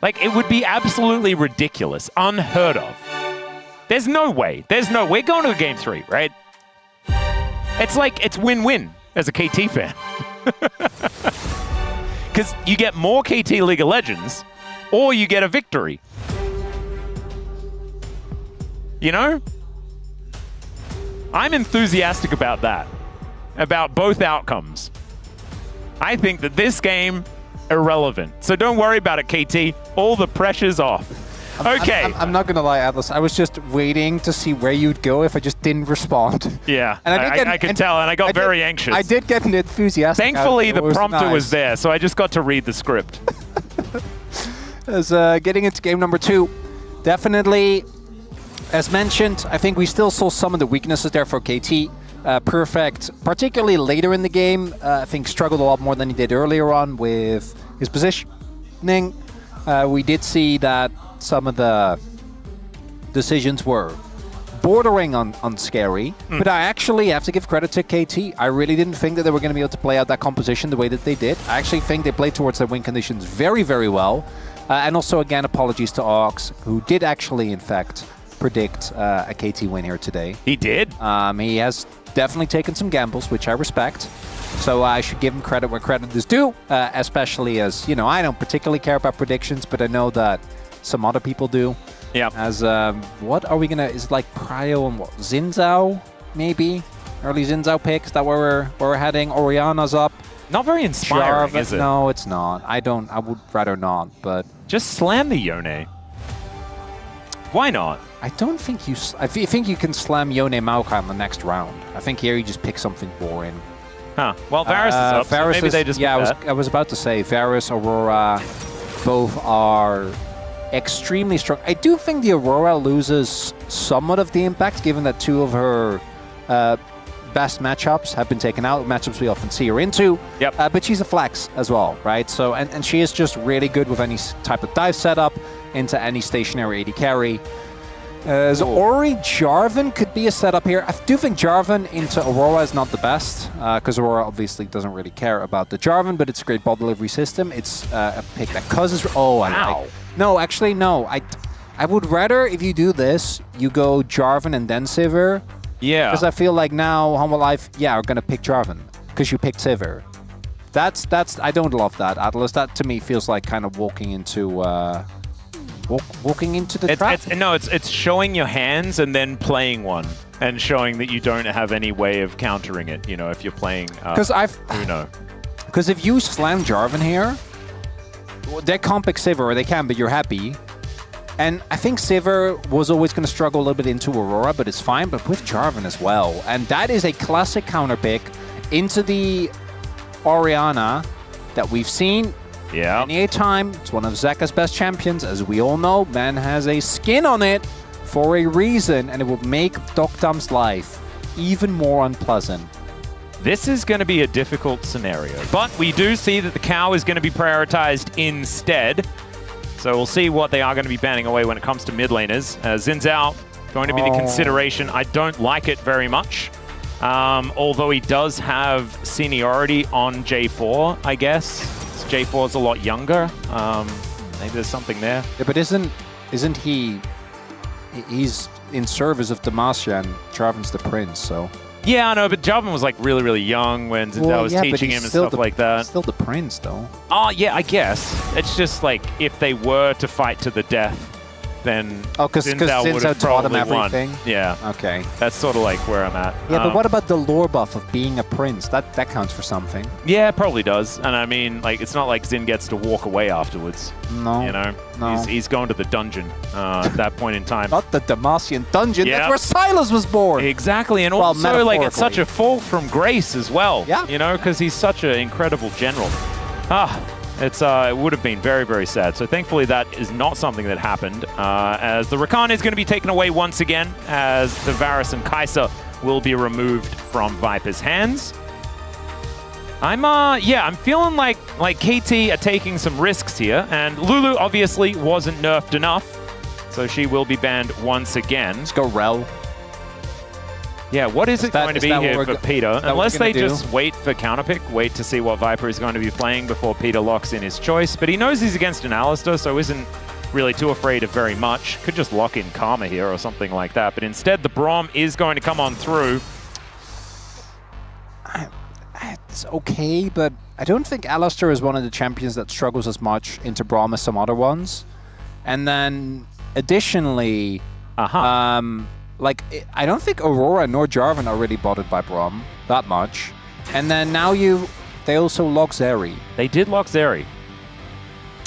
Like, it would be absolutely ridiculous, unheard of. There's no way. We're going to game 3, right? It's like, it's win-win as a KT fan. Because you get more KT League of Legends, or you get a victory. You know? I'm enthusiastic about that. About both outcomes. I think that this game, irrelevant. So don't worry about it, KT. All the pressure's off. Okay. I'm not going to lie, Atlas. I was just waiting to see where you'd go if I just didn't respond. Yeah, and I could tell, and I got very anxious. I did get an enthusiastic. Thankfully, the prompter was there, so I just got to read the script. As getting into game number 2, definitely, as mentioned, I think we still saw some of the weaknesses there for KT. Perfect, particularly later in the game, I think struggled a lot more than he did earlier on with his positioning. We did see that some of the decisions were bordering on scary, but I actually have to give credit to KT. I really didn't think that they were going to be able to play out that composition the way that they did. I actually think they played towards their win conditions very, very well. And also, again, apologies to Ox, who did actually, in fact, predict a KT win here today. He did? He has definitely taken some gambles, which I respect. So I should give him credit where credit is due, especially as, you know, I don't particularly care about predictions, but I know that some other people do. Yeah. As, what are we going to, is it like Prio and what, Xin Zhao, maybe? Early Xin Zhao picks, that where we're heading. Oriana's up. Not very inspiring, is it? No, it's not. I would rather not, but... Just slam the Yone. Why not? I don't think you... I think you can slam Yone Maokai in the next round. I think here you just pick something boring. Huh. Well, Varus is up, so maybe they just... Yeah, I was about to say, Varus, Aurora, both are extremely strong. I do think the Aurora loses somewhat of the impact, given that 2 of her best matchups have been taken out, matchups we often see her into. Yep. But she's a flex as well, right? So, and she is just really good with any type of dive setup into any stationary AD carry. Ori Jarvan could be a setup here. I do think Jarvan into Aurora is not the best, because Aurora obviously doesn't really care about the Jarvan, but it's a great ball delivery system. It's a pick that causes... Oh, wow. No, actually, no. I would rather, if you do this, you go Jarvan and then Sivir. Yeah. Because I feel like now Hanwha Life, are going to pick Jarvan, because you picked Sivir. That's I don't love that, Atlas. That, to me, feels like kind of walking into... walking into the trap? It's showing your hands and then playing one and showing that you don't have any way of countering it, you know, if you're playing Uno. Because if you slam Jarvan here, they can't pick Sivir, or they can, but you're happy. And I think Sivir was always going to struggle a little bit into Aurora, but it's fine, but with Jarvan as well. And that is a classic counter pick into the Oriana that we've seen many a time. It's one of Zeka's best champions. As we all know, man has a skin on it for a reason, and it will make Dokdam's life even more unpleasant. This is going to be a difficult scenario, but we do see that the cow is going to be prioritized instead. So we'll see what they are going to be banning away when it comes to mid laners. Xin Zhao going to be the consideration. I don't like it very much. Although he does have seniority on J4, I guess. J4 is a lot younger. Maybe there's something there. Yeah, but isn't he... He's in service of Demacia, and Jarvan's the prince, so... Yeah, I know, but Jarvan was like really, really young when Xin Zhao was teaching him and stuff like that. He's still the prince, though. Oh, yeah, I guess. It's just like, if they were to fight to the death, then because Xin Zhao taught him everything? Won. Yeah. Okay. That's sort of like where I'm at. Yeah, but what about the lore buff of being a prince? That counts for something. Yeah, it probably does. And I mean, like, it's not like Xin gets to walk away afterwards. No. You know? No. He's going to the dungeon at that point in time. Not the Demacian dungeon. That's where Silas was born. Exactly. And also, like, it's such a fall from grace as well. Yeah. You know, because he's such an incredible general. It would have been very, very sad. So thankfully that is not something that happened, as the Rakan is going to be taken away once again, as the Varus and Kai'Sa will be removed from Viper's hands. I'm feeling like KT are taking some risks here, and Lulu obviously wasn't nerfed enough, so she will be banned once again. Let's go Rel. Yeah, what is it going to be here for Peter? Unless they just wait for counterpick, wait to see what Viper is going to be playing before Peter locks in his choice. But he knows he's against an Alistair, so isn't really too afraid of very much. Could just lock in Karma here or something like that. But instead, the Braum is going to come on through. It's okay, but I don't think Alistair is one of the champions that struggles as much into Braum as some other ones. And then, additionally, like, I don't think Aurora nor Jarvan are really bothered by Braum that much. And then now they also lock Zeri. They did lock Zeri.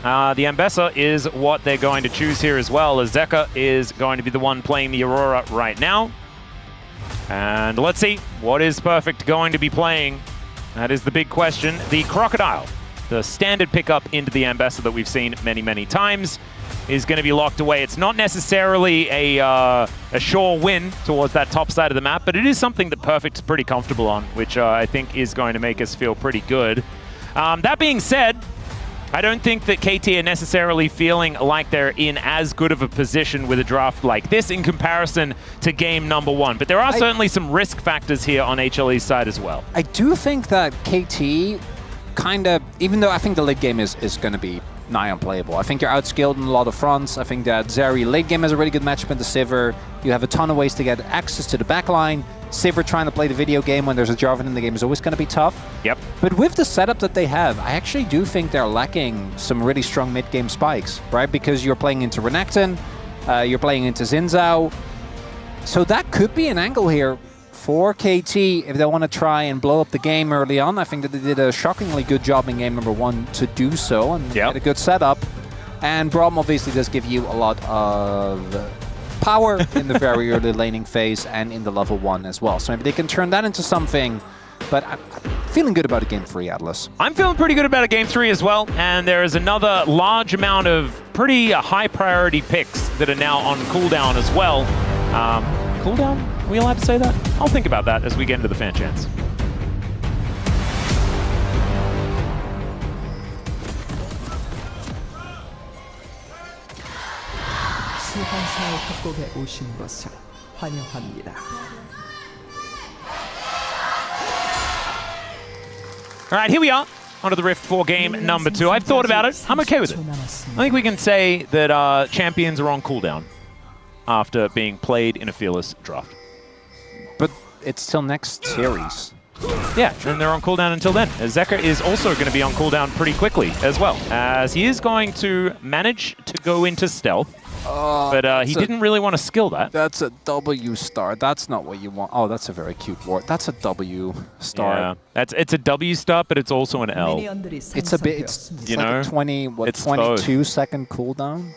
The Ambessa is what they're going to choose here as well, as Zeka is going to be the one playing the Aurora right now. And let's see, what is Perfect going to be playing? That is the big question. The Crocodile, the standard pickup into the Ambessa that we've seen many, many times, is going to be locked away. It's not necessarily a sure win towards that top side of the map, but it is something that Perfect's pretty comfortable on, which I think is going to make us feel pretty good. That being said, I don't think that KT are necessarily feeling like they're in as good of a position with a draft like this in comparison to game number 1. But there are certainly some risk factors here on HLE's side as well. I do think that KT kind of, even though I think the late game is going to be nigh unplayable. I think you're outskilled in a lot of fronts. I think that Zeri late game has a really good matchup into Sivir. You have a ton of ways to get access to the backline. Sivir trying to play the video game when there's a Jarvan in the game is always going to be tough. Yep. But with the setup that they have, I actually do think they're lacking some really strong mid-game spikes, right? Because you're playing into Renekton, you're playing into Xin Zhao. So that could be an angle here for KT if they want to try and blow up the game early on. I think that they did a shockingly good job in game number 1 to do so and get a good setup. And Braum obviously does give you a lot of power in the very early laning phase and in the level 1 as well. So maybe they can turn that into something, but I'm feeling good about a game 3, Atlas. I'm feeling pretty good about a game 3 as well, and there is another large amount of pretty high priority picks that are now on cooldown as well. Cooldown? Are we allowed to say that? I'll think about that as we get into the fan chants. 수환사의 협곡에 오신 것을 환영합니다. All right, here we are. Onto the Rift 4 game number 2. I've thought about it. I'm okay with it. I think we can say that champions are on cooldown after being played in a fearless draft. But it's still next series. Yeah, and they're on cooldown until then. Zeka is also going to be on cooldown pretty quickly as well, as he is going to manage to go into stealth. But he didn't really want to skill that. That's a W star. That's not what you want. Oh, that's a very cute ward. That's a W star. Yeah, it's a W star, but it's also an L. It's a bit. It's you like know, a 22 both. second cooldown.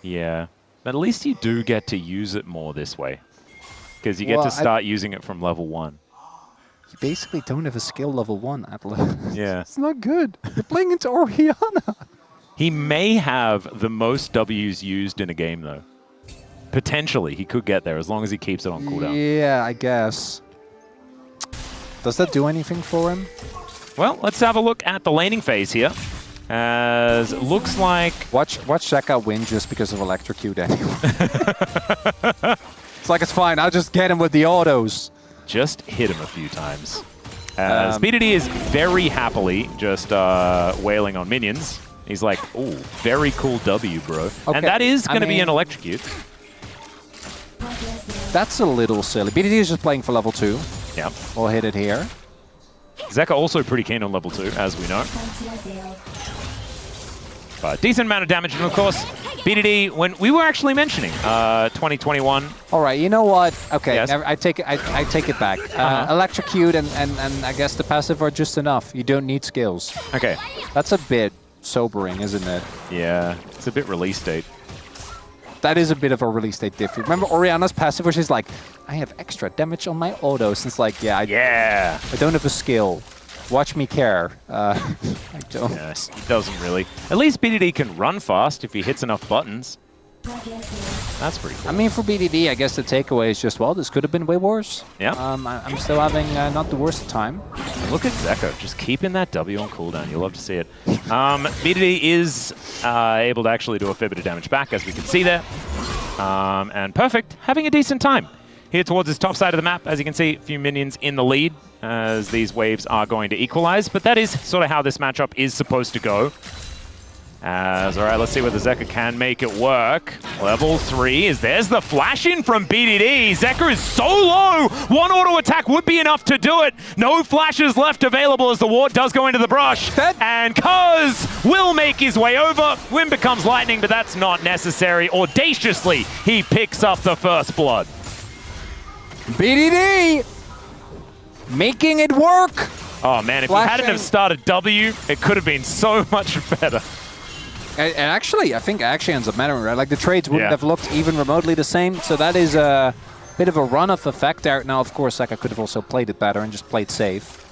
Yeah, but at least you do get to use it more this way, because you get to start using it from level 1. You basically don't have a skill level 1, Atlas. Yeah, it's not good. You're playing into Orianna. He may have the most Ws used in a game, though. Potentially, he could get there as long as he keeps it on cooldown. Yeah, I guess. Does that do anything for him? Well, let's have a look at the laning phase here. As it looks like... Watch Zeka win just because of Electrocute anyway. It's like, it's fine. I'll just get him with the autos. Just hit him a few times. As BDD is very happily just wailing on minions. He's like, ooh, very cool W, bro. Okay. And that is going to be an Electrocute. That's a little silly. BDD is just playing for level 2. Yeah. We'll hit it here. Zeka also pretty keen on level 2, as we know. But decent amount of damage. And of course, BDD, when we were actually mentioning 2021. All right, you know what? Okay, yes. I take it back. Electrocute and I guess the passive are just enough. You don't need skills. Okay. That's a bit sobering, isn't it? Yeah, it's a bit release date. That is a bit of a release date difference. Remember Orianna's passive where she's like, I have extra damage on my autos. It's like, yeah, I don't have a skill. Watch me care. I don't. Yes, he doesn't really. At least BDD can run fast if he hits enough buttons. That's pretty cool. I mean, for BDD, I guess the takeaway is just, well, this could have been way worse. Yeah. I'm still having not the worst time. Look at Zeka, just keeping that W on cooldown. You'll love to see it. BDD is able to actually do a fair bit of damage back, as we can see there. And Perfect, having a decent time. here towards his top side of the map. As you can see, a few minions in the lead as these waves are going to equalize. But that is sort of how this matchup is supposed to go. All right, let's see whether Zeka can make it work. Level 3 is there's the flash in from BDD. Zeka is so low. One auto attack would be enough to do it. No flashes left available as the ward does go into the brush. And Kuz will make his way over. Wind becomes lightning, but that's not necessary. Audaciously, he picks up the first blood. BDD making it work. Oh man, if he hadn't have started W, it could have been so much better. And actually, I think it actually ends up mattering, right? Like the trades wouldn't have looked even remotely the same. So that is a bit of a run-off effect there. Now, of course, like I could have also played it better and just played safe.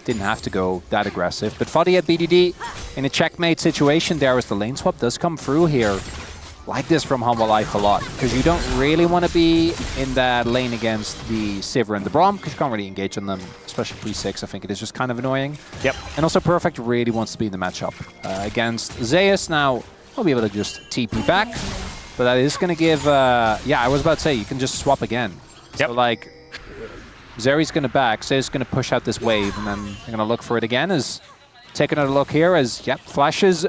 Didn't have to go that aggressive. But Vodi at BDD in a checkmate situation there as the lane swap does come through here. Like this from Hanwha Life a lot, because you don't really want to be in that lane against the Sivir and the Braum, because you can't really engage on them, especially pre-6. I think it is just kind of annoying. Yep. And also Perfect really wants to be in the matchup against Zeus. Now, he'll be able to just TP back, but that is going to give... yeah, I was about to say, you can just swap again. Yep. So, like, Zeri's going to back, Zeus is going to push out this wave, and then they're going to look for it again. As take another look here as, yep, flashes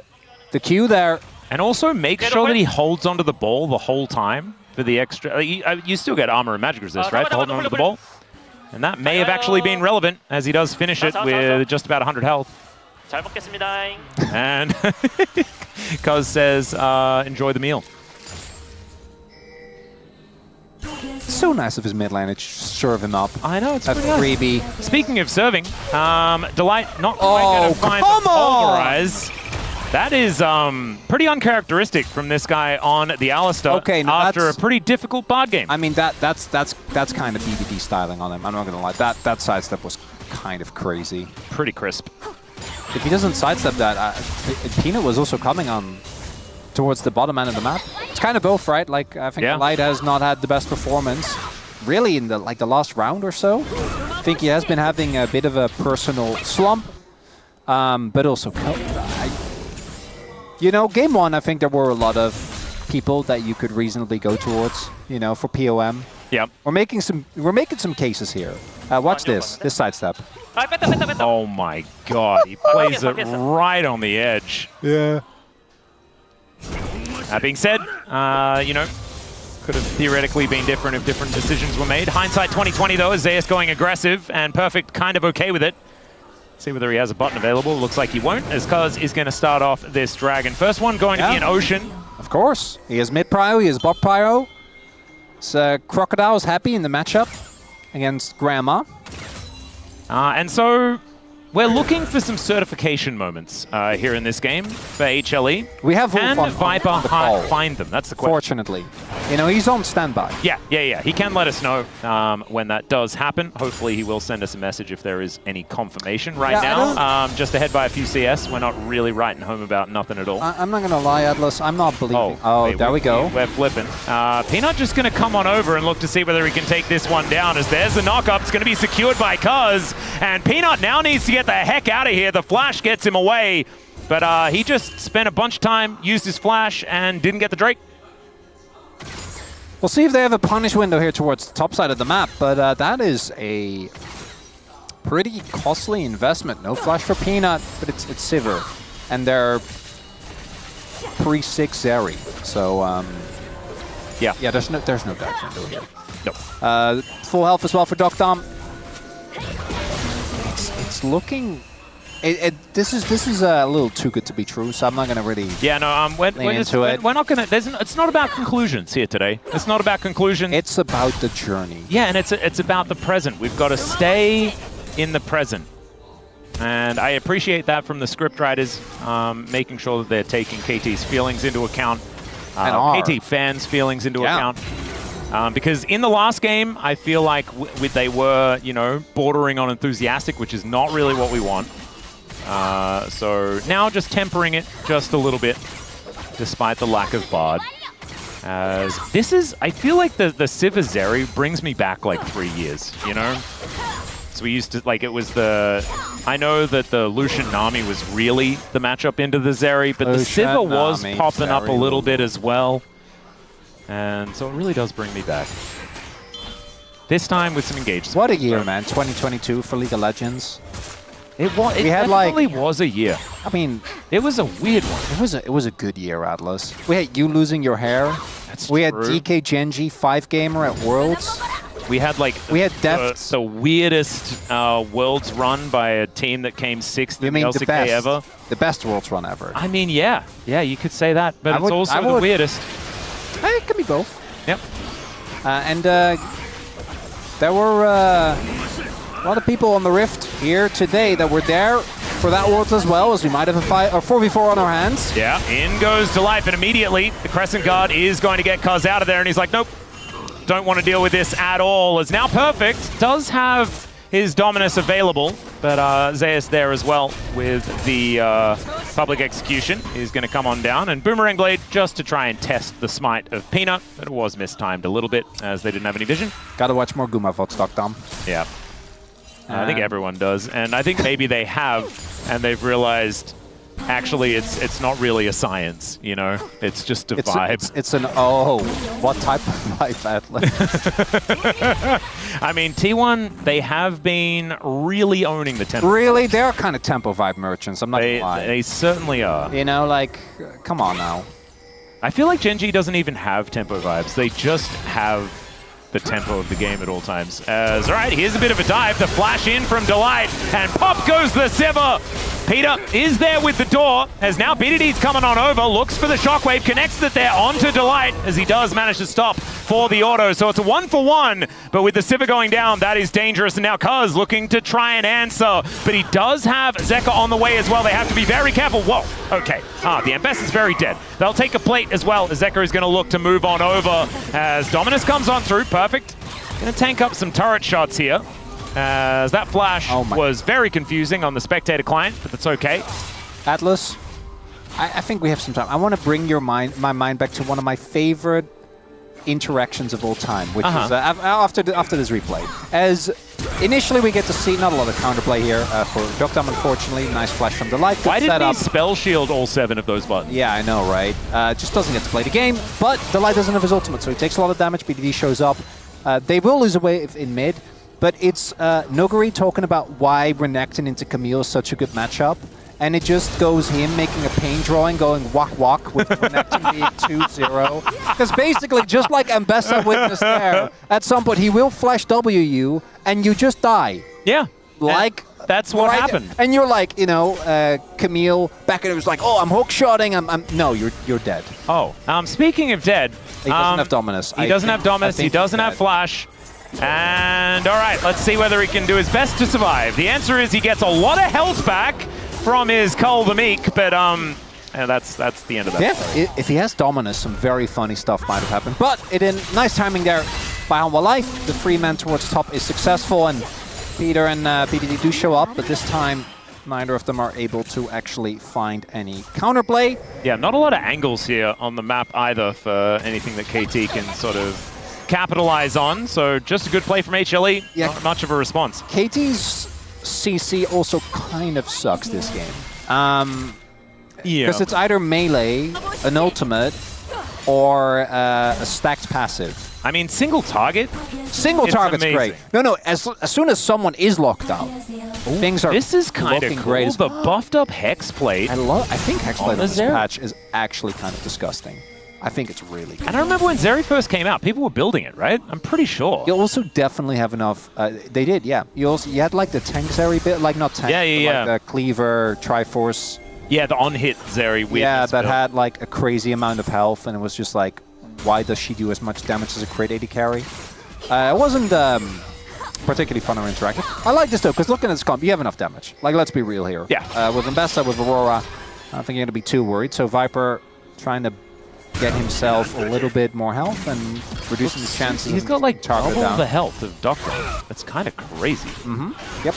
the Q there. And also make sure that he holds onto the ball the whole time for the extra... You still get armor and magic resist, right? For holding onto the ball. And that may have actually been relevant as he does finish it with just about 100 health. And Kuz says, enjoy the meal. So nice of his mid lane to serve him up. I know, it's a pretty freebie. Nice. Speaking of serving, Delight not quite going to find the pulverize. That is pretty uncharacteristic from this guy on the Alistar after a pretty difficult Bard game. I mean, that's kind of BBD styling on him. I'm not going to lie. That sidestep was kind of crazy. Pretty crisp. If he doesn't sidestep that, Peanut was also coming on towards the bottom end of the map. It's kind of both, right? Like, I think Light has not had the best performance, really, in the last round or so. I think he has been having a bit of a personal slump, but also... You know, game 1, I think there were a lot of people that you could reasonably go towards, you know, for POM. Yep. We're making some cases here. Watch this sidestep. Oh my god, he plays it right on the edge. Yeah. That being said, you know, could have theoretically been different if different decisions were made. Hindsight 2020 though, is Zeus going aggressive and Perfect kind of okay with it. See whether he has a button available. Looks like he won't, as Kuz is going to start off this dragon. First one going to be an Ocean. Of course. He has mid prio, he has bot prio. So Crocodile is happy in the matchup against Grandma. And so we're looking for some certification moments here in this game for HLE. We have Can Viper find them? That's the question. Fortunately. You know, he's on standby. Yeah. He can let us know when that does happen. Hopefully he will send us a message if there is any confirmation. Right now, just ahead by a few CS. We're not really writing home about nothing at all. I'm not going to lie, Atlas. I'm not believing. Oh, there we go. We're flipping. Peanut just going to come on over and look to see whether he can take this one down, as there's the knock-up. It's going to be secured by Kuz. And Peanut now needs to get the heck out of here. The flash gets him away. But he just spent a bunch of time, used his flash, and didn't get the Drake. We'll see if they have a punish window here towards the top side of the map, but that is a pretty costly investment. No flash for Peanut, but it's Sivir, and they're pre-6 Zeri. So yeah, there's no dash window here. Nope. Full health as well for Docdom. It's looking. This is a little too good to be true, so I'm not going to really we're not going to... It's not about conclusions here today. It's not about conclusions. It's about the journey. Yeah, and it's about the present. We've got to stay in the present. And I appreciate that from the script writers, making sure that they're taking KT's feelings into account, KT fans' feelings into account. Because in the last game, I feel like they were, you know, bordering on enthusiastic, which is not really what we want. So now just tempering it just a little bit, despite the lack of Bard. As this is, I feel like the Sivir Zeri brings me back like 3 years, you know? So we used to, like, it was the... I know that the Lucian Nami was really the matchup into the Zeri, but the Sivir was popping up a little bit as well. And so it really does bring me back. This time with some engagement. What a year, man. 2022 for League of Legends. It definitely was a year. I mean, it was a weird one. It was a good year, Atlas. We had you losing your hair. We had DK Genji 5-gamer at Worlds. We had Deft. the weirdest Worlds run by a team that came 6th in the LCK ever. The best Worlds run ever. I mean, yeah, you could say that, but it's also the weirdest. It could be both. Yep. And there were a lot of people on the Rift here today that were there for that Worlds as well, as we might have a 4v4 on our hands. Yeah, in goes to life, and immediately the Crescent Guard is going to get Cuz out of there, and he's like, nope, don't want to deal with this at all. As now Perfect does have his Dominus available, but Zeus there as well with the public execution is going to come on down, and Boomerang Blade just to try and test the smite of Peanut, but it was mistimed a little bit as they didn't have any vision. Gotta watch more Guma VODs, Dom. Yeah. I think everyone does, and I think maybe they have, and they've realized actually it's not really a science, you know? It's just a vibe. It's an, what type of vibe, Atlas? I mean, T1, they have been really owning the tempo. Really? They're kind of tempo vibe merchants, I'm not gonna lie. They certainly are. You know, like, come on now. I feel like Genji doesn't even have tempo vibes. They just have the tempo of the game at all times. All right, here's a bit of a dive. The flash in from Delight, and pop goes the Sivir. Peter is there with the door, as now BDD's coming on over, looks for the shockwave, connects it there onto Delight, as he does manage to stop for the auto. So it's a 1-for-1, but with the Sivir going down, that is dangerous. And now Cuz looking to try and answer, but he does have Zeka on the way as well. They have to be very careful. Whoa, okay. The Ambess is very dead. They'll take a plate as well, as Zeka is going to look to move on over, as Dominus comes on through. Perfect. Going to tank up some turret shots here, as that flash was very confusing on the spectator client, but that's okay. Atlas, I think we have some time. I want to bring my mind back to one of my favorite interactions of all time, which is after this replay. As initially we get to see not a lot of counterplay here for Dokdam, unfortunately. Nice flash from Delight. Why didn't he spell shield all 7 of those buttons? Yeah, I know, right? Just doesn't get to play the game, but Delight doesn't have his ultimate, so he takes a lot of damage. BDD shows up. They will lose a wave in mid, but it's Noguri talking about why Renekton into Camille is such a good matchup. And it just goes him making a pain drawing, going wak wak with Renekton being 2-0. Because basically, just like Ambessa witnessed there, at some point he will flash W you, and you just die. Yeah. Like that's what happened. And you're like, you know, Camille back and it was like, oh, I'm hookshotting. No, you're dead. Oh, speaking of dead, he doesn't have Dominus. He doesn't have Dominus. He doesn't have Flash. And all right, let's see whether he can do his best to survive. The answer is he gets a lot of health back from his Cull the Meek, but and that's the end of that. Yeah, if he has Dominus, some very funny stuff might have happened. But nice timing there by Hanwha Life. The free man towards top is successful, and Peter and BDD do show up, but this time neither of them are able to actually find any counterplay. Yeah, not a lot of angles here on the map either for anything that KT can sort of capitalize on, so just a good play from HLE, not much of a response. KT's CC also kind of sucks this game. Because it's either melee, an ultimate, or a stacked passive. I mean, single target? Single target's great. No, as soon as someone is locked out, things are This is kind of cool, great. the buffed up Hexblade. I think Hexblade on this patch is actually kind of disgusting. I think it's really good. And I remember when Zeri first came out, people were building it, right? I'm pretty sure. You also definitely have enough. They did, yeah. You had like the tank Zeri bit, like not tank, but like the Cleaver, Triforce. Yeah, the on-hit Zeri. Yeah, that had like a crazy amount of health, and it was just like, why does she do as much damage as a crit AD carry? It wasn't particularly fun or interactive. I like this though, because looking at this comp, you have enough damage. Like, let's be real here. Yeah. With Ambessa, with Aurora, I don't think you're going to be too worried. So Viper trying to get himself a little bit more health and reducing his chances. He's got like double down. the health of Doctor. That's kind of crazy. Yep.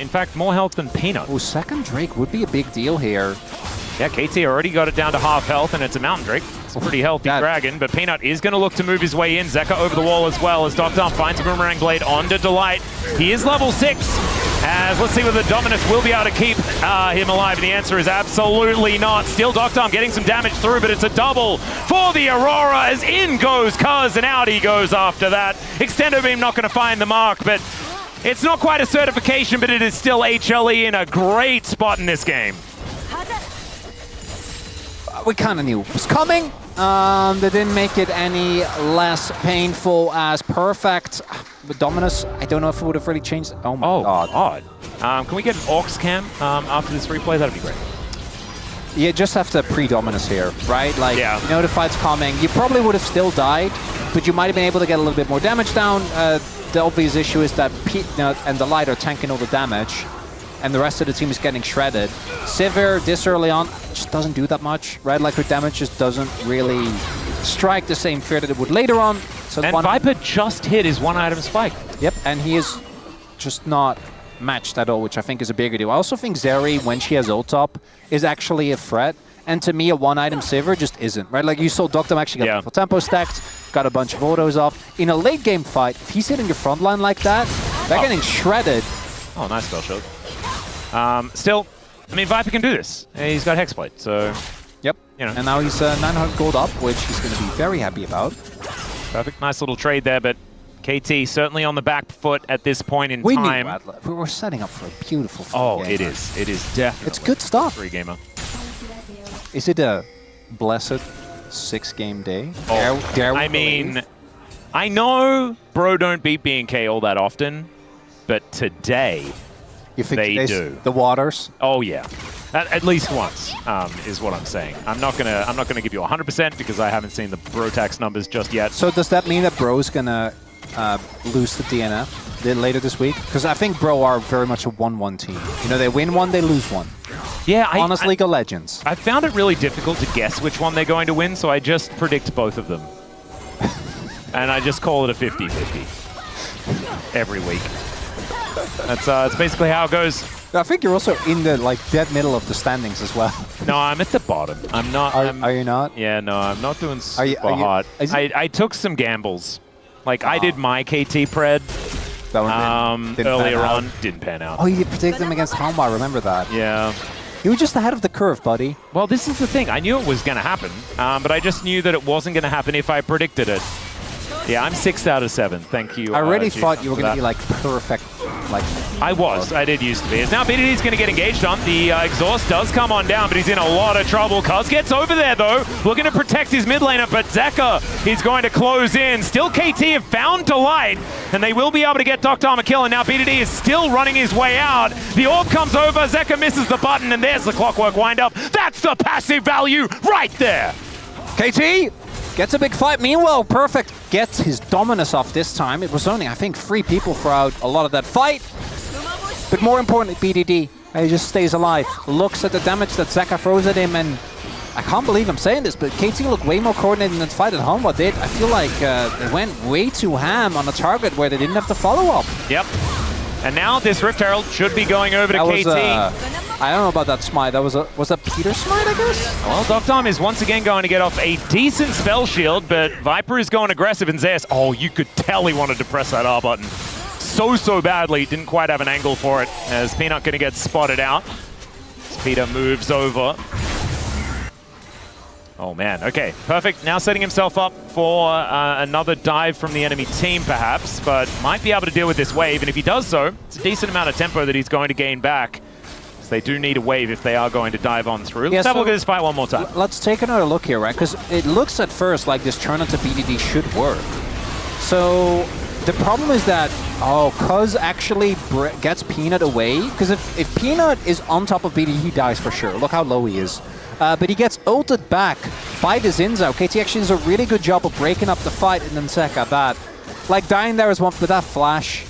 In fact, more health than Peanut. Oh, second Drake would be a big deal here. Yeah, KT already got it down to half health, and it's a Mountain Drake. It's a pretty healthy dragon, but Peanut is going to look to move his way in. Zeka over the wall as well, as Doctor finds a Boomerang Blade onto Delight. He is level 6. As let's see whether Dominus will be able to keep him alive. And the answer is absolutely not. Still Doctom getting some damage through, but it's a double for the Aurora as in goes Cuz, and out he goes after that. Extendo Beam not going to find the mark, but it's not quite a certification, but it is still HLE in a great spot in this game. We kind of knew it was coming. They didn't make it any less painful as Perfect. With Dominus, I don't know if it would have really changed. Oh my god. Can we get an Aux cam after this replay? That'd be great. You just have to pre-Dominus here, right? Like, Yeah. you know the fight's coming. You probably would have still died, but you might have been able to get a little bit more damage down. The obvious issue is that Pete and the Light are tanking all the damage, and the rest of the team is getting shredded. Sivir, this early on, just doesn't do that much, right? Like, her damage just doesn't really strike the same fear that it would later on. So And Viper just hit his one-item spike. Yep, and he is just not matched at all, which I think is a bigger deal. I also think Zeri, when she has ult up, is actually a threat. And to me, a one-item Sivir just isn't, right? Like, you saw Doctom actually got full tempo stacked, got a bunch of autos off. In a late-game fight, if he's hitting your front line like that, they're getting shredded. Oh, nice spell shield. Still, I mean, Viper can do this. He's got Hexblade, so... Yep, You know. and now he's 900 gold up, which he's going to be very happy about. Perfect. Nice little trade there, but KT certainly on the back foot at this point in time. We were setting up for a beautiful game. It is. It is definitely. It's good stuff. Free gamer. Is it a blessed 6-game day? Oh, Dare we I mean, believe? I know bro don't beat B&K all that often, but today, You think they do. The waters? oh yeah. At least once is what I'm saying. I'm not gonna give you 100% because I haven't seen the Brotax numbers just yet. So does that mean that Bro's gonna lose the DNF later this week? Because I think Bro are very much a 1-1 team. You know, they win one, they lose one. Yeah, Honest League of Legends. I found it really difficult to guess which one they're going to win, so I just predict both of them. And I just call it a 50-50 every week. That's basically how it goes. I think you're also in the dead middle of the standings as well. No, I'm at the bottom. I'm not. Are you not? Yeah, no, I'm not doing super you- hot. is I took some gambles. Like, I did my KT pred That one didn't earlier pan out. on. Didn't pan out. Oh, you did predict them against Hanwha, I remember that. Yeah. You were just ahead of the curve, buddy. Well, this is the thing. I knew it was going to happen, but I just knew that it wasn't going to happen if I predicted it. Yeah, I'm 6 out of 7. Thank you. I really Chief, thought you were for going to that. be perfect. I was. I did used to be. Now BDD's going to get engaged on. The exhaust does come on down, but he's in a lot of trouble. Cuz gets over there, though. Looking to protect his mid laner, but Zeka is going to close in. Still KT have found Delight, and they will be able to get Doctom a kill, and now BDD is still running his way out. The orb comes over, Zeka misses the button, and there's the clockwork wind-up. That's the passive value right there. KT gets a big fight. Meanwhile, Perfect gets his Dominus off this time. It was only, I think, 3 people throughout a lot of that fight. But more importantly, BDD, he just stays alive. Looks at the damage that Zeka throws at him, and I can't believe I'm saying this, but KT looked way more coordinated than the fight at Hanwha did. I feel like they went way too ham on a target where they didn't have to follow up. Yep. And now this Rift Herald should be going over to KT. I don't know about that smite. Was that Peter's smite, I guess? Well, Doctom is once again going to get off a decent spell shield, but Viper is going aggressive, and Zeus, oh, you could tell he wanted to press that R button so badly. Didn't quite have an angle for it, as Peanut going to get spotted out. As Peter moves over. Oh, man. Okay, perfect. Now setting himself up for another dive from the enemy team, perhaps, but might be able to deal with this wave, and if he does so, it's a decent amount of tempo that he's going to gain back. They do need a wave if they are going to dive on through. Let's have a look at this fight one more time. Let's take another look here, right? Because it looks at first like this turn onto BDD should work. So the problem is that, Cuz actually gets Peanut away. Because if Peanut is on top of BDD, he dies for sure. Look how low he is. But he gets ulted back by the Zinzao. KT actually does a really good job of breaking up the fight, and then Zeka that. Like, dying there is one, but that flash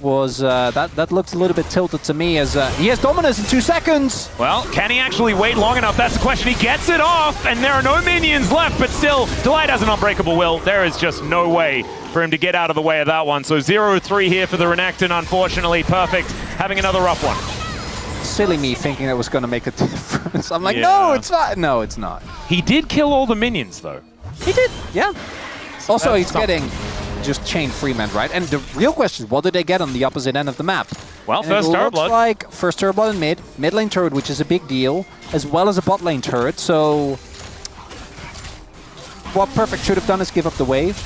was, that looked a little bit tilted to me as he has Dominus in 2 seconds. Well, can he actually wait long enough? That's the question. He gets it off, and there are no minions left, but still, Delight has an unbreakable will. There is just no way for him to get out of the way of that one. So 0-3 here for the Renekton, unfortunately. Perfect, having another rough one. Silly me thinking that was going to make a difference. I'm like, no, it's not. No, it's not. He did kill all the minions, though. He did, yeah. Also, that's he's getting just chain free men, right? And the real question is, what did they get on the opposite end of the map? Well, And first it turret looks blood. like first turret blood in mid lane turret, which is a big deal, as well as a bot lane turret. So what Perfect should have done is give up the wave.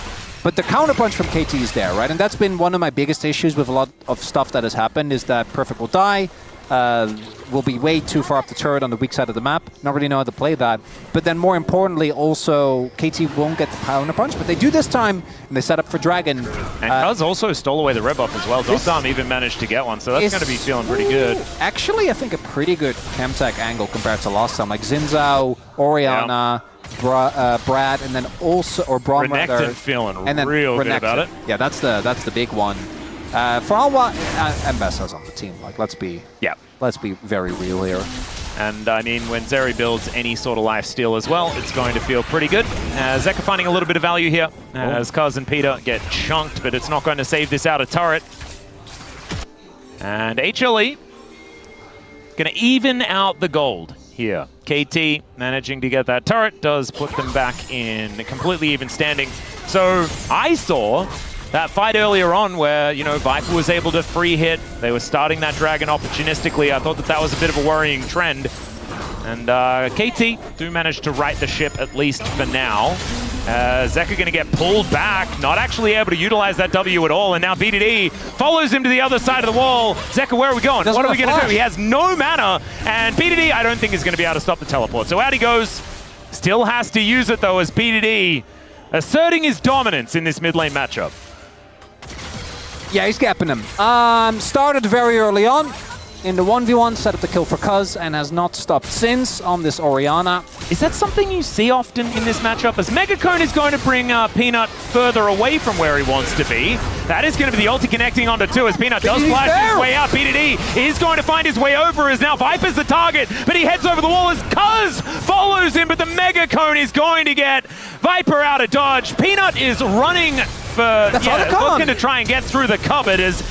But the counterpunch from KT is there, right? And that's been one of my biggest issues with a lot of stuff that has happened, is that Perfect will die, will be way too far up the turret on the weak side of the map. Not really know how to play that. But then more importantly, also, KT won't get the counterpunch, but they do this time, and they set up for Dragon. And Cuz also stole away the red buff as well. Dom even managed to get one, so that's going to be feeling pretty good. Actually, I think a pretty good Chemtech angle compared to last time. Like Xin Orianna, Brad, and then also, or Braum rather. Renekton feeling real good about it. Yeah, that's the big one. For Hanwha, and Bessa's on the team. Like, let's be very real here. And I mean, when Zeri builds any sort of lifesteal as well, it's going to feel pretty good. Zeka finding a little bit of value here, as Cuz and Peter get chunked, but it's not going to save this outer turret. And HLE going to even out the gold here. KT managing to get that turret does put them back in completely even standing. So I saw that fight earlier on where, you know, Viper was able to free hit. They were starting that Dragon opportunistically. I thought that that was a bit of a worrying trend. And KT do manage to right the ship, at least for now. Zeka going to get pulled back, not actually able to utilize that W at all. And now BDD follows him to the other side of the wall. Zeka, where are we going? What are we going to do? He has no mana. And BDD, I don't think is going to be able to stop the teleport. So out he goes. Still has to use it, though, as BDD asserting his dominance in this mid lane matchup. Yeah, he's gapping him. Started very early on in the 1v1, set up the kill for Cuz, and has not stopped since on this Orianna. Is that something you see often in this matchup? As Megacone is going to bring Peanut further away from where he wants to be. That is going to be the ulti connecting onto 2 as Peanut does flash his way out. BDD is going to find his way over as now Viper's the target, but he heads over the wall as Cuz follows him, but the Megacone is going to get Viper out of dodge. Peanut is running for, looking to try and get through the cupboard as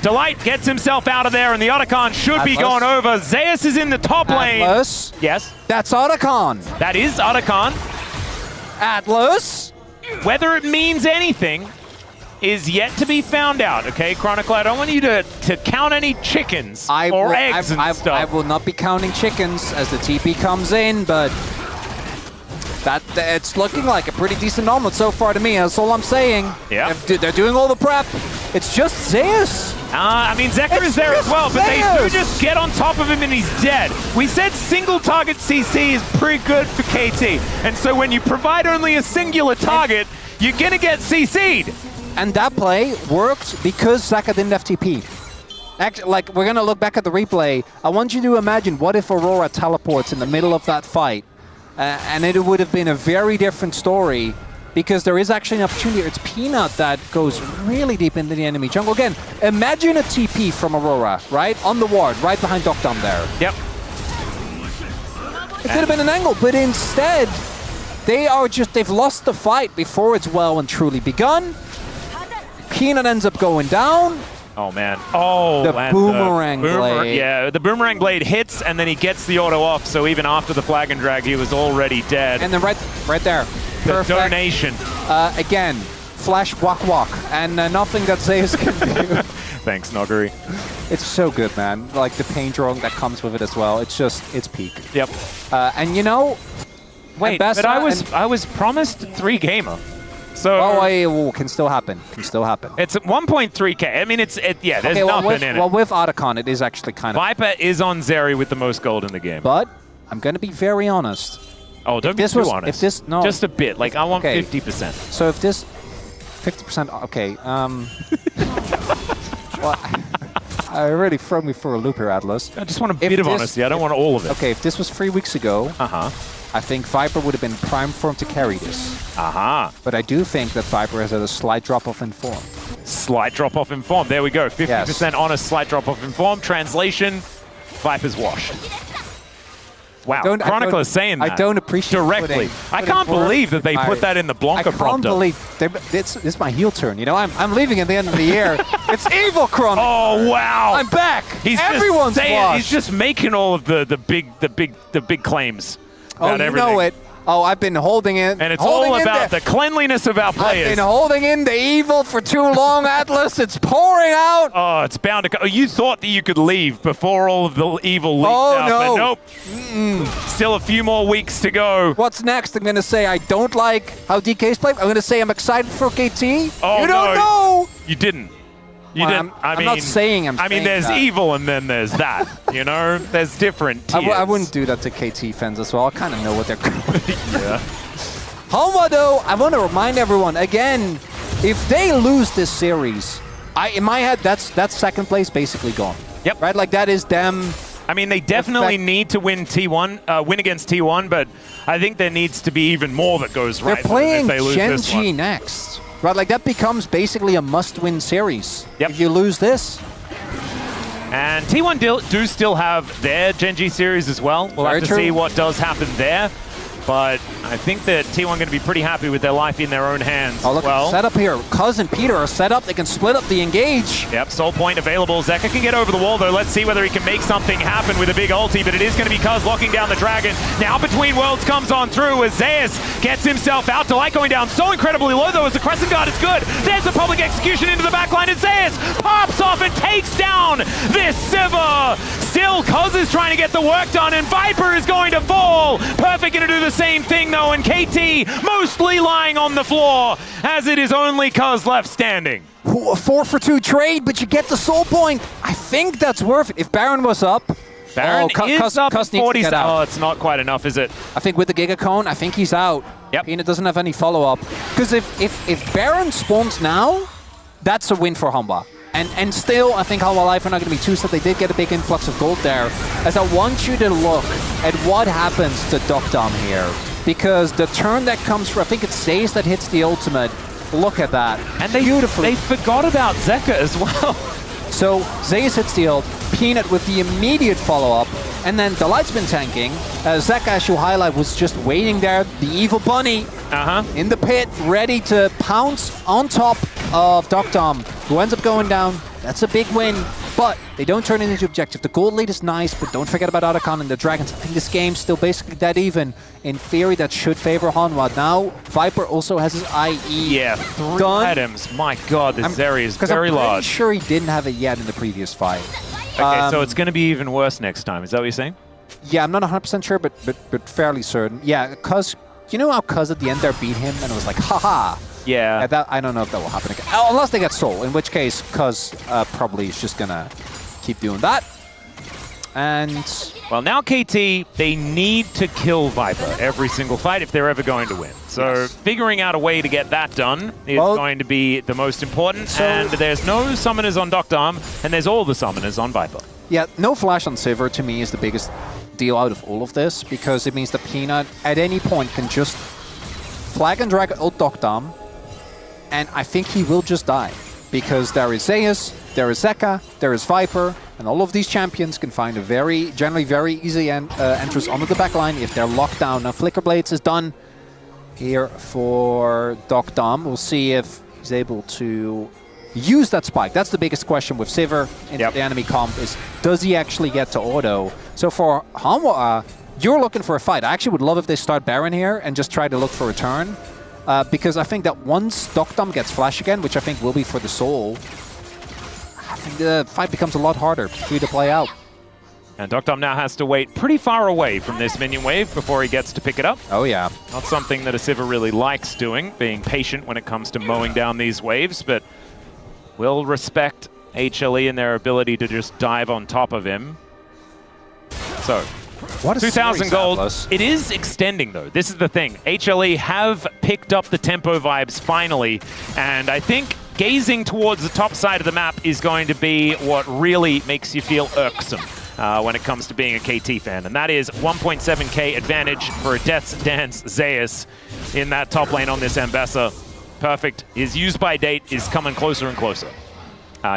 Delight gets himself out of there, and the Otacon should be going over. Zeus is in the top lane. Atlas. Yes. That's Otacon. That is Otacon. Atlas. Whether it means anything is yet to be found out, okay, Chronicle? I don't want you to count any chickens or eggs and stuff. I will not be counting chickens as the TP comes in, but it's looking like a pretty decent omelet so far to me. That's all I'm saying. Yeah. They're doing all the prep. It's just Zeus. I mean, Zeka is there as well, but they do just get on top of him and he's dead. We said single target CC is pretty good for KT. And so when you provide only a singular target, you're going to get CC'd. And that play worked because Zeka didn't have TP. Actually, like, we're going to look back at the replay. I want you to imagine what if Aurora teleports in the middle of that fight. And it would have been a very different story, because there is actually an opportunity. It's Peanut that goes really deep into the enemy jungle. Again, imagine a TP from Aurora, right? On the ward, right behind Docdom there. Yep. It could have been an angle, but instead, they've lost the fight before it's well and truly begun. Peanut ends up going down. Oh, man. Oh, the boomerang blade. Yeah, the boomerang blade hits, and then he gets the auto off, so even after the flag and drag, he was already dead. And then right there. The Perfect. donation. Again, flash walk, and nothing that Zeus can do. Thanks, Noguri. It's so good, man. Like, the pain drawing that comes with it as well. It's peak. Yep. And you know... Wait, but I was promised 3 gamer. So can still happen. Can still happen. It's 1.3k. I mean, there's nothing in it. Well, with Otacon, it is actually kind of... Viper is on Zeri with the most gold in the game. But I'm going to be very honest. Oh, don't be too honest. No. Just a bit. Like, I want 50%. So if this... 50%... Okay. Well, really throw me for a loop here, Atlas. I just want a bit of honesty. I don't want all of it. Okay, if this was 3 weeks ago... I think Viper would have been prime form to carry this. But I do think that Viper has had a slight drop-off in form. Slight drop-off in form. There we go. 50% honest, slight drop-off in form. Translation, Viper's washed. Wow, Chronicle is saying that. I don't appreciate directly. I can't believe that they put that in the Blanca prompter. I can't believe it's my heel turn. You know, I'm leaving at the end of the year. It's evil, Chronicle. Oh wow! I'm back. Everyone's washed. He's just making all of the big claims. Oh, you know it. Oh, I've been holding it. And it's all about the cleanliness of our players. I've been holding in the evil for too long, Atlas. It's pouring out. Oh, it's bound to go. You thought that you could leave before all of the evil leaked out, but nope. Still a few more weeks to go. What's next? I'm going to say I don't like how DK's played. I'm going to say I'm excited for KT. Oh, you don't know. You didn't. You Well, didn't. I'm not saying I'm I mean, saying there's that. evil and then there's that. You know, there's different tiers. I wouldn't do that to KT fans as well. I kind of know what they're going. Yeah. Hanwha, though, I want to remind everyone again: if they lose this series, in my head, that's second place basically gone. Yep. Right, like that is them. I mean, they definitely need to win T1, win against T1, but I think there needs to be even more that goes right. They're playing if they lose this Gen G one. next. Right, like that becomes basically a must-win series. Yep. If you lose this, And T1 do still have their Gen G series as well. We'll Very have to true. see what does happen there. But I think that T1 going to be pretty happy with their life in their own hands. oh look, well, set up here. Cuz and Peter are set up. They can split up the engage. Yep, soul point available. Zeka can get over the wall, though. Let's see whether he can make something happen with a big ulti, but it is going to be Cuz locking down the dragon. Now Between Worlds comes on through as Zeus gets himself out. Delight going down so incredibly low, though, as the Crescent Guard is good. There's the public execution into the backline, and Zeus pops off and takes down this Sivir. Still, Cuz is trying to get the work done, and Viper is going to fall. Perfect going to do the same thing, though, and KT mostly lying on the floor, as it is only Cuz left standing. A 4-for-2 trade, but you get the soul point. I think that's worth it. If Baron was up, Baron is up Cuz at needs to 40. get out. Oh, it's not quite enough, is it? I think with the Giga Cone, I think he's out. Yep. Peanut doesn't have any follow-up. Because if Baron spawns now, that's a win for Hanwha. And still, I think Hanwha Life are not going to be too sad. They did get a big influx of gold there. As I want you to look at what happens to Dokdam here. Because the turn that comes from, I think it's Zaze that hits the ultimate. Look at that. And they forgot about Zeka as well. So Zaze hits the ult, Peanut with the immediate follow-up, and then Delight's been tanking. Zeka, as you highlight, was just waiting there. The evil bunny in the pit, ready to pounce on top of Dokdam, who ends up going down. That's a big win, but they don't turn it into objective. The gold lead is nice, but don't forget about Otacon and the Dragons. I think this game's still basically dead even. In theory, that should favor Hanwha. Now, Viper also has his IE Yeah, 3 done. items. My God, this area is very I'm pretty large. sure he didn't have it yet in the previous fight. Okay, so it's going to be even worse next time. Is that what you're saying? Yeah, I'm not 100% sure, but fairly certain. Yeah, Cuz, you know how Cuz at the end there beat him and it was like, haha. Yeah. That, I don't know if that will happen again. Oh, unless they get Soul, in which case Cuz probably is just gonna keep doing that. And Well, now KT, they need to kill Viper every single fight if they're ever going to win. So figuring out a way to get that done is going to be the most important. And there's no summoners on Dokdam, and there's all the summoners on Viper. yeah, no flash on Sivir to me is the biggest deal out of all of this, because it means that Peanut at any point can just flag and drag ult Dokdam, and I think he will just die. Because there is Zeus, there is Zeka, there is Viper, and all of these champions can find a generally very easy entrance onto the backline if they're locked down. Now Flicker Blades is done here for Dokdam. We'll see if he's able to use that spike. That's the biggest question with Sivir in the enemy comp, is does he actually get to auto? So for Hanwha, you're looking for a fight. I actually would love if they start Baron here and just try to look for a turn. Because I think that once Dokdam gets flash again, which I think will be for the soul, I think the fight becomes a lot harder for you to play out. And Dokdam now has to wait pretty far away from this minion wave before he gets to pick it up. Oh yeah. Not something that a Sivir really likes doing, being patient when it comes to mowing down these waves, but will respect HLE and their ability to just dive on top of him. So, What 2,000 gold. It is extending, though. This is the thing. HLE have picked up the tempo vibes finally, and I think gazing towards the top side of the map is going to be what really makes you feel irksome when it comes to being a KT fan, and that is 1.7k advantage for a Death's Dance Zeus in that top lane on this Ambessa. Perfect. His use by date is coming closer and closer.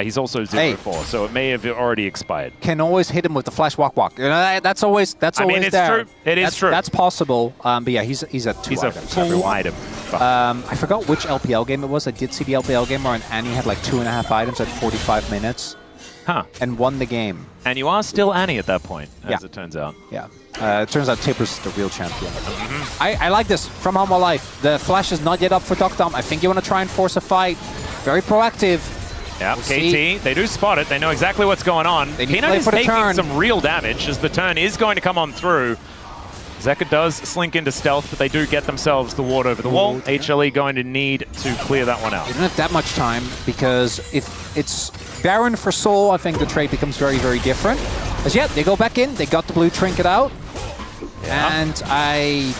He's also 0-4, so it may have already expired. Can always hit him with the flash walk. You know, that's always there. It's true. It is true. That's possible. But yeah, he's at 2 He's items. a full item. I forgot which LPL game it was. I did see the LPL game where Annie had like 2.5 items at 45 minutes. Huh. and won the game. And you are still Annie at that point, as it turns out. Yeah. It turns out Tipper's the real champion. I like this from Hanwha Life. The flash is not yet up for Doctom. I think you want to try and force a fight. Very proactive. Yeah, We'll KT, see. they do spot it. They know exactly what's going on. They need to Peanut play is for the taking turn. some real damage as the turn is going to come on through. Zeka does slink into stealth, but they do get themselves the ward over the wall. HLE going to need to clear that one out. They don't have that much time because if it's Baron for Soul, I think the trade becomes very, very different. As yet, they go back in. They got the blue trinket out. Yeah. And I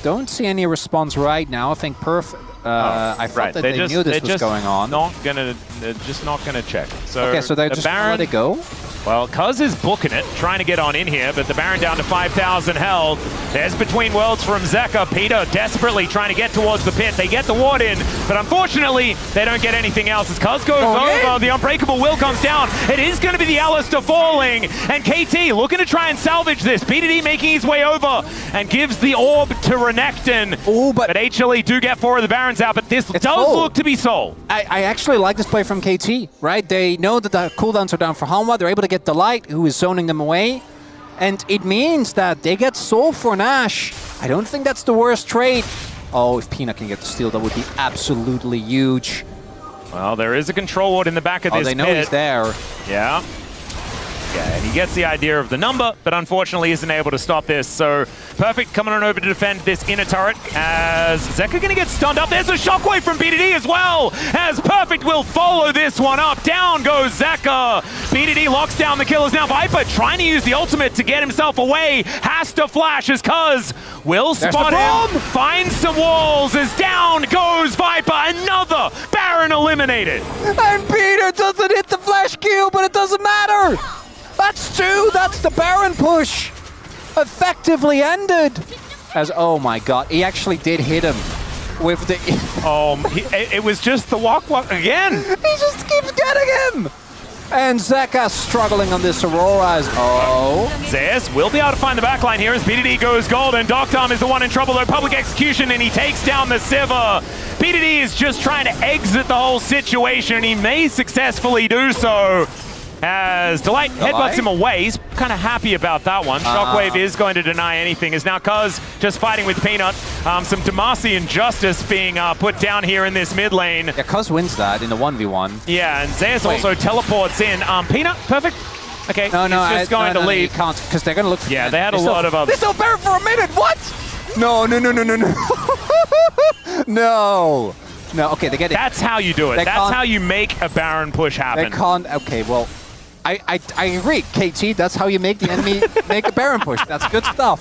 don't see any response right now. I think Perf... I thought that they knew this was going on. They're just not gonna check. So okay, so they're the just Baron, gonna let it go. Well, Cuz is booking it, trying to get on in here, but the Baron down to 5,000 health. There's Between Worlds from Zeka. Peter desperately trying to get towards the pit. They get the ward in, but unfortunately, they don't get anything else. As Cuz goes over, the Unbreakable Will comes down. It is going to be the Alistair falling, and KT looking to try and salvage this. PDD making his way over and gives the orb to Renekton. Oh, but HLE do get 4 of the Barons out, but this does look to be Soul. I actually like this play from KT, right? They know that the cooldowns are down for Hanwha. They're able to get Delight, who is zoning them away. And it means that they get Soul for Nash. I don't think that's the worst trade. Oh, if Peanut can get the steal, that would be absolutely huge. Well, there is a control ward in the back of this pit. Oh, they know he's there. Yeah. Yeah, and he gets the idea of the number, but unfortunately isn't able to stop this. So Perfect coming on over to defend this inner turret as Zeka going to get stunned up. There's a shockwave from BDD as well, as Perfect will follow this one up. Down goes Zeka. BDD locks down the killers. Now Viper trying to use the ultimate to get himself away. Has to flash as Cuz will spot him. Finds some walls as down goes Viper. Another Baron eliminated. And Peter doesn't hit the flash Q, but it doesn't matter. That's 2. That's the Baron push. Effectively ended. As, oh my god, he actually did hit him with the... it was just the walk again. He just keeps getting him. And Zeka struggling on this Aurora as, Zeus will be able to find the backline here as BDD goes gold, and Doctom is the one in trouble, though. Public execution, and he takes down the Sivir. BDD is just trying to exit the whole situation, and he may successfully do so. As Delight headbutts him away. He's kind of happy about that one. Shockwave is going to deny anything. As now Cuz just fighting with Peanut. Some Demacian justice being put down here in this mid lane. Yeah, Cuz wins that in the 1v1. Yeah, and Zeus also teleports in. Peanut, perfect. Okay, he's just going to leave. He can't, because they're going to look for they had a lot of others. They still Baron for a minute, what? No. No. No, okay, they get it. That's how you do it. That's how you make a Baron push happen. They can't, okay, well, I agree, KT, that's how you make the enemy make a Baron push. That's good stuff.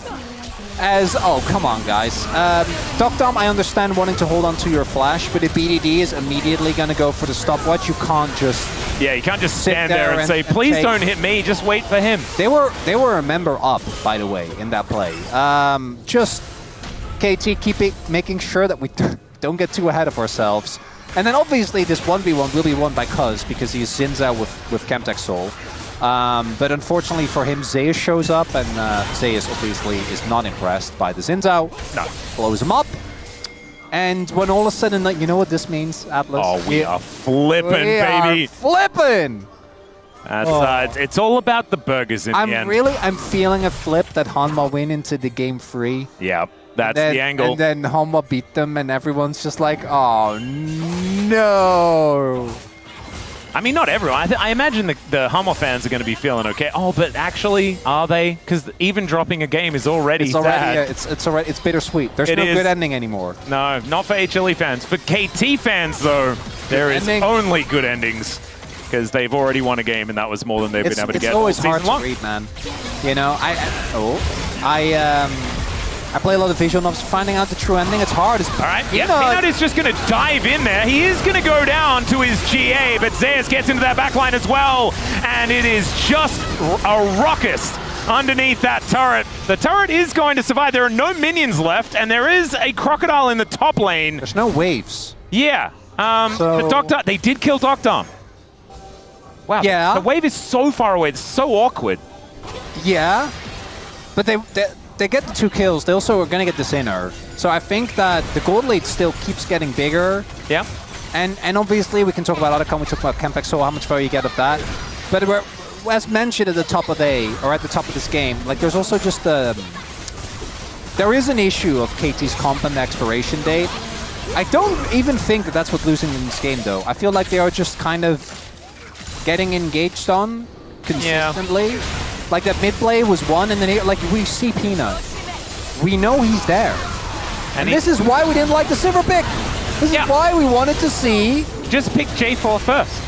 As, oh, come on, guys. Doctom, I understand wanting to hold on to your flash, but if BDD is immediately going to go for the stopwatch, you can't just... Yeah, you can't just stand there and say, please don't hit me, just wait for him. They were a member up, by the way, in that play. Just, KT, making sure that we don't get too ahead of ourselves. And then obviously this 1v1 will be won by Cuz because he's Zinza with Chemtech Soul. But unfortunately for him, Zeus shows up, and Zeus obviously is not impressed by the Zinzao. No. Blows him up. And when all of a sudden, like, you know what this means, Atlas? Oh, we are flipping, baby. Are flipping! That's, it's all about the burgers in the end. I'm feeling a flip that Hanwha win into the game 3. Yeah. That's the angle. And then Hanwha beat them, and everyone's just like, oh, no. I mean, not everyone. I imagine the Hanwha fans are going to be feeling okay. Oh, but actually, are they? Because even dropping a game is already sad. It's bittersweet. There's no good ending anymore. No, not for HLE fans. For KT fans, though, there is only good endings. Because they've already won a game, and that was more than they've been able to get all season long. It's always hard to read, man. You know, I play a lot of visual novels. Finding out the true ending, it's hard. All right, Peanut is just going to dive in there. He is going to go down to his GA, but Zeus gets into that backline as well, and it is just a ruckus underneath that turret. The turret is going to survive. There are no minions left, and there is a crocodile in the top lane. There's no waves. Yeah. They did kill Doctom. Wow, yeah. The wave is so far away. It's so awkward. Yeah, but they get the 2 kills. They also are going to get this inner. So I think that the gold lead still keeps getting bigger. Yeah. And obviously we can talk about other comments. We talk about Chemtech Soul, how much value you get of that. But as mentioned at the top of at the top of this game, like there's also just there is an issue of KT's comp and the expiration date. I don't even think that that's what's losing in this game, though. I feel like they are just kind of getting engaged on consistently. Yeah. Like that mid play was one, and then like we see Peanut. We know he's there. And this is why we didn't like the silver pick. This is why we wanted to see... Just pick J4 first.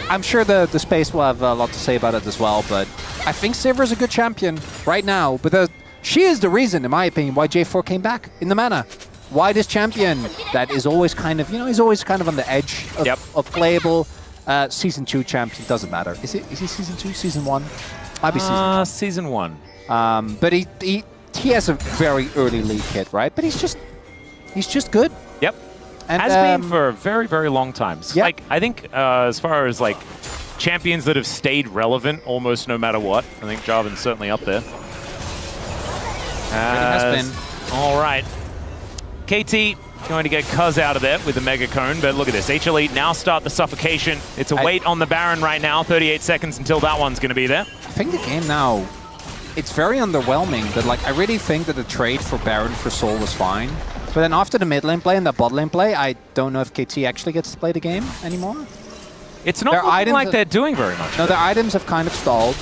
I'm sure the space will have a lot to say about it as well, but I think Sivir is a good champion right now, because she is the reason, in my opinion, why J4 came back in the mana. Why this champion that is always kind of, he's always kind of on the edge of playable. Season 2 champion, doesn't matter. Is he Season 2? Season 1? Might be Season 1. But he has a very early lead kit, right? But he's just good. Yep. And has been for a very, very long time. So like, I think as far as like champions that have stayed relevant almost no matter what, I think Jarvan's certainly up there. Has been. All right. KT going to get Cuz out of there with the Mega Cone, but look at this. HLE now start the suffocation. It's a wait on the Baron right now. 38 seconds until that one's going to be there. I think the game now, it's very underwhelming, but like I really think that the trade for Baron for Soul was fine. But then after the mid lane play and the bot lane play, I don't know if KT actually gets to play the game anymore. It's not looking like they're doing very much. No, their items have kind of stalled,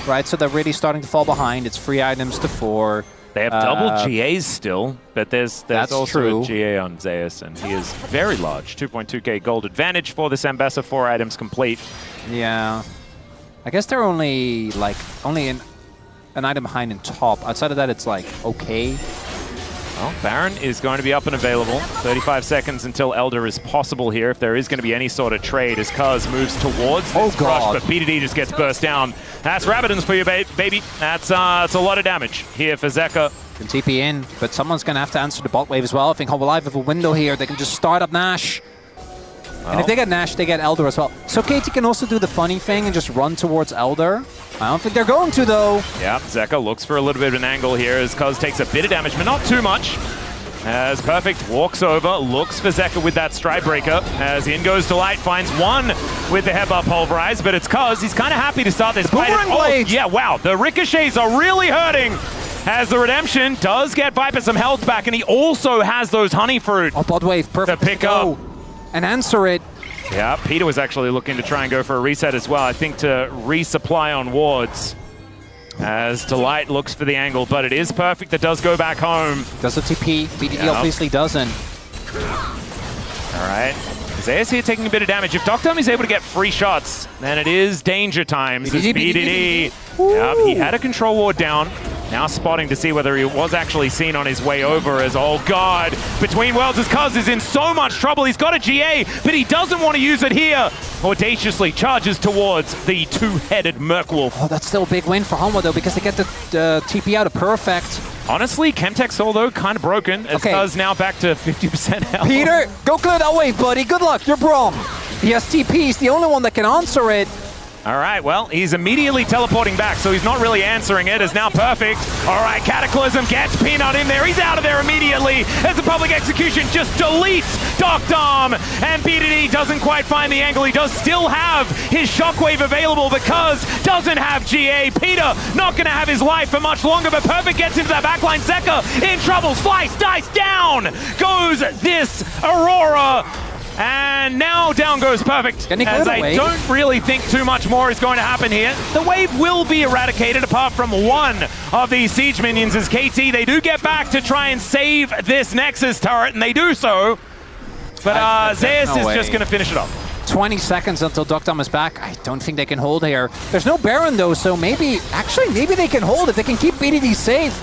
right? So they're really starting to fall behind. It's 3 items to 4. They have double GAs still, but there's also a GA on Zeus, and he is very large. 2.2k gold advantage for this Ambassador, 4 items complete. Yeah. I guess they're only an item behind in top. Outside of that, it's like, okay. Well, Baron is going to be up and available. 35 seconds until Elder is possible here, if there is going to be any sort of trade, as Cuz moves towards this crush, but BDD just gets burst down. That's Rabadon's for you, baby. That's a lot of damage here for Zeka. Can TP in, but someone's going to have to answer the bot wave as well. I think Hanwha Live have a window here. They can just start up Nash. Well. And if they get Nash, they get Elder as well. So KT can also do the funny thing and just run towards Elder. I don't think they're going to, though. Yeah, Zeka looks for a little bit of an angle here as Cuz takes a bit of damage, but not too much. As Perfect walks over, looks for Zeka with that Stride Breaker. As in goes to Light, finds one with the Headbutt Pulverize, but it's Cuz. He's kind of happy to start this fight. Yeah, wow, the ricochets are really hurting. As the Redemption does get Viper some health back, and he also has those Honey Fruit. Oh, bot wave, perfect. To pick up. And answer it. Yeah, Peter was actually looking to try and go for a reset as well, I think to resupply on wards. As Delight looks for the angle, but it is Perfect that does go back home. Does the TP, BDD obviously doesn't. All right, Zeus here taking a bit of damage. If Doctum is able to get free shots, then it is danger times. BDD. Yep, he had a control ward down. Now spotting to see whether he was actually seen on his way over as, oh god, Between Worlds' Cuz is in so much trouble. He's got a GA, but he doesn't want to use it here. Audaciously charges towards the 2-headed Merkwolf. Oh, that's still a big win for Hanwha, though, because they get the TP out of Perfect. Honestly, Chemtech Soul, though, kind of broken. As Cuz now back to 50% health. Peter, go clear that wave, buddy. Good luck. You're Brom. He has TP. He's the only one that can answer it. All right, well, he's immediately teleporting back, so he's not really answering it. It's now Perfect. All right, Cataclysm gets Peanut in there. He's out of there immediately as the public execution just deletes Doctom. And BDD doesn't quite find the angle. He does still have his Shockwave available because doesn't have GA. Peter not going to have his life for much longer, but Perfect gets into that backline. Zeka in trouble. Slice, dice, down goes this Aurora. And now down goes Perfect, as I don't really think too much more is going to happen here. The wave will be eradicated apart from one of these siege minions as KT, they do get back to try and save this Nexus turret, and they do so. But Zeus is just going to finish it off. 20 seconds until Doctom is back. I don't think they can hold here. There's no Baron though, so maybe they can hold if they can keep BDD safe.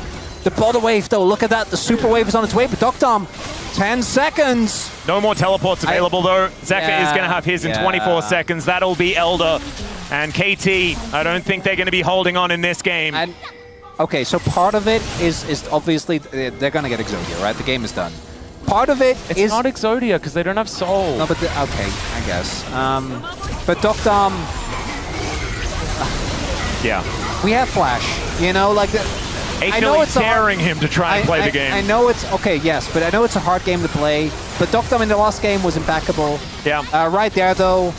The bottom wave though, look at that. The super wave is on its way, but Doctom, 10 seconds. No more teleports available though. Zeka is going to have his in 24 seconds. That'll be Elder. And KT, I don't think they're going to be holding on in this game. And, okay, so part of it is obviously they're going to get Exodia, right? The game is done. Part of it is... It's not Exodia because they don't have Soul. No, but okay, I guess. But Doctom... yeah. We have Flash, you know, like... HLE is daring him to try and play the game. I know it's okay, yes, but I know it's a hard game to play. But Doctom in the last game was impeccable. Yeah. Right there, though,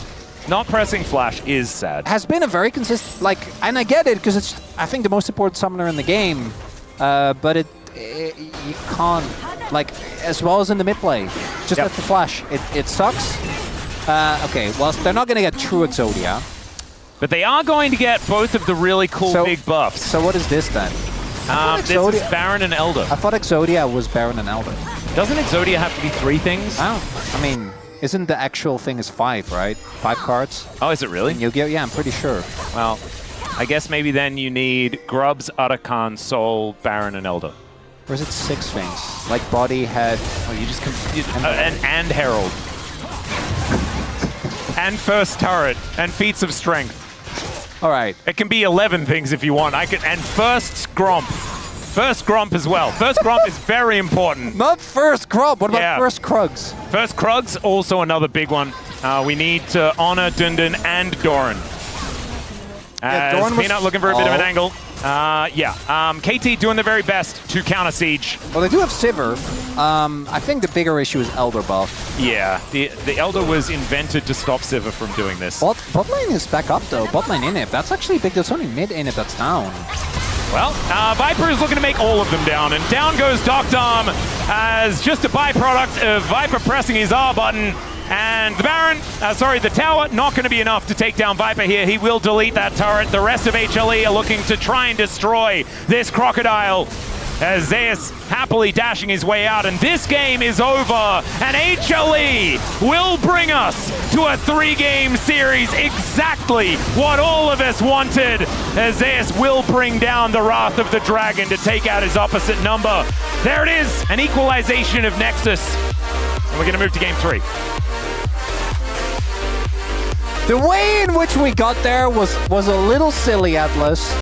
not pressing flash is sad. has been a very consistent, like, and I get it because it's, I think, the most important summoner in the game. But you can't, like, as well as in the mid play, just let the flash. It sucks. Okay, well, they're not going to get true Exodia. But they are going to get both of the really cool big buffs. So what is this then? This is Baron and Elder. I thought Exodia was Baron and Elder. Doesn't Exodia have to be 3 things? Oh, I mean, isn't the actual thing is 5, right? 5 cards? Oh, is it really? In Yu-Gi-Oh? Yeah, I'm pretty sure. Well, I guess maybe then you need Grubs, Utakan, Soul, Baron, and Elder. Or is it 6 things? Like Body, Head... Oh, you just... and Herald. And First Turret. And Feats of Strength. All right. It can be 11 things if you want. And First Gromp. First Gromp as well. First Gromp is very important. Not First Gromp. What about First Krugs? First Krugs, also another big one. We need to honor Dundun and Doran. Doran Peanut looking for a bit of an angle. KT doing their very best to counter Siege. Well, they do have Sivir. I think the bigger issue is Elder buff. Yeah, the Elder was invented to stop Sivir from doing this. Bot lane is back up though. Bot lane inhib. That's actually big. There's only mid inhib that's down. Well, Viper is looking to make all of them down, and down goes Doctom as just a byproduct of Viper pressing his R button. And the Baron, the tower, not going to be enough to take down Viper here. He will delete that turret. The rest of HLE are looking to try and destroy this Crocodile as Zeus happily dashing his way out. And this game is over. And HLE will bring us to a 3-game series. Exactly what all of us wanted. As Zeus will bring down the Wrath of the Dragon to take out his opposite number. There it is, an equalization of Nexus. And we're going to move to game 3. The way in which we got there was a little silly, Atlas.